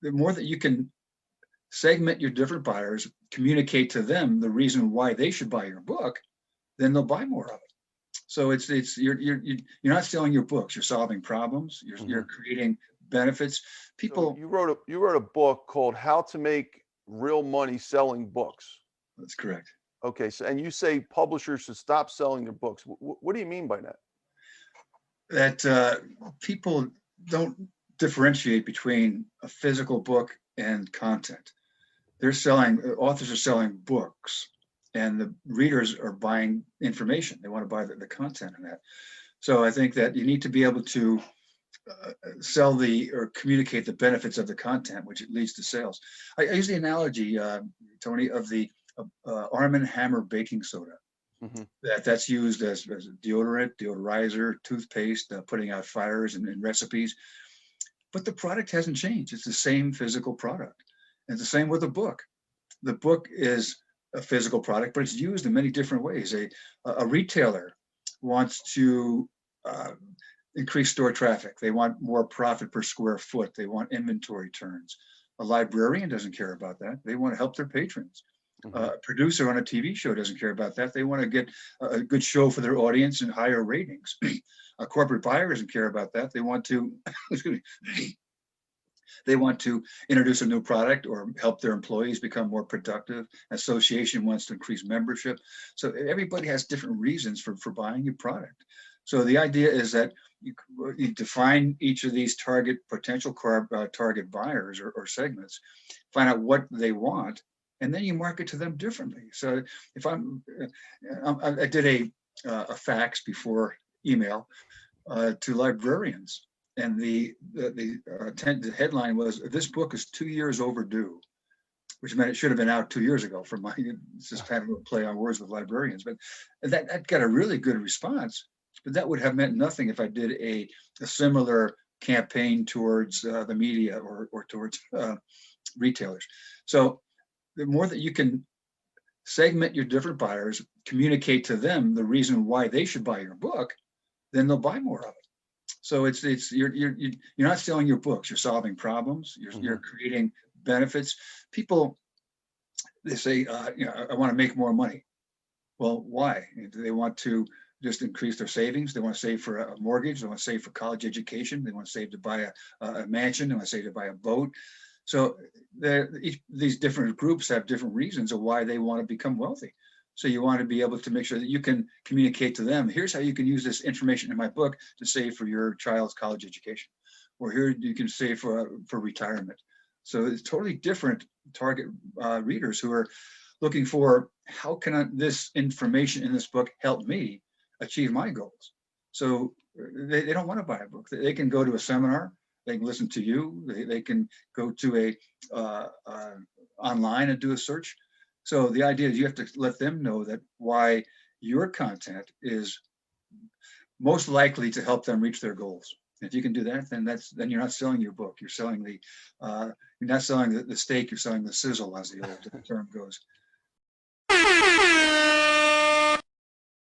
the more that you can segment your different buyers, communicate to them the reason why they should buy your book, then they'll buy more of it. So you're not selling your books. You're solving problems. You're creating benefits. People. So you wrote a book called How to Make Real Money Selling Books. That's correct. Okay, so and you say publishers should stop selling their books. What do you mean by that? That people don't differentiate between a physical book and content. Authors are selling books, and the readers are buying information. They want to buy the content in that. So I think that you need to be able to sell or communicate the benefits of the content, which leads to sales. I use the analogy, Tony, of the Arm & Hammer baking soda. That's used as a deodorant, deodorizer, toothpaste, putting out fires and recipes. But the product hasn't changed. It's the same physical product. And it's the same with a book. The book is a physical product, but it's used in many different ways. A retailer wants to increase store traffic. They want more profit per square foot. They want inventory turns. A librarian doesn't care about that. They want to help their patrons. A producer on a TV show doesn't care about that. They want to get a good show for their audience and higher ratings. A corporate buyer doesn't care about that. They want to, they want to introduce a new product or help their employees become more productive. Association wants to increase membership. So everybody has different reasons for buying your product. So the idea is that you define each of these potential target buyers or segments, find out what they want, and then you market to them differently. So if I did a fax before email to librarians, and the headline was, "This book is 2 years overdue," which meant it should have been out 2 years ago. It's just kind of a play on words with librarians, but that got a really good response. But that would have meant nothing if I did a similar campaign towards the media or towards retailers. So the more that you can segment your different buyers, communicate to them the reason why they should buy your book, then they'll buy more of it. So you're not selling your books. You're solving problems. You're creating benefits. People, they say, I want to make more money. Well, why? Do they want to just increase their savings? They want to save for a mortgage. They want to save for college education. They want to save to buy a mansion. They want to save to buy a boat. So these different groups have different reasons of why they want to become wealthy. So you want to be able to make sure that you can communicate to them, here's how you can use this information in my book to save for your child's college education, or here you can save for retirement. So it's totally different target readers who are looking for, how can this information in this book help me achieve my goals? So they don't want to buy a book. They can go to a seminar. They can listen to you. They can go to online and do a search. So the idea is you have to let them know that why your content is most likely to help them reach their goals. If you can do that, then you're not selling your book. You're selling you're not selling the steak. You're selling the sizzle, as the old term goes.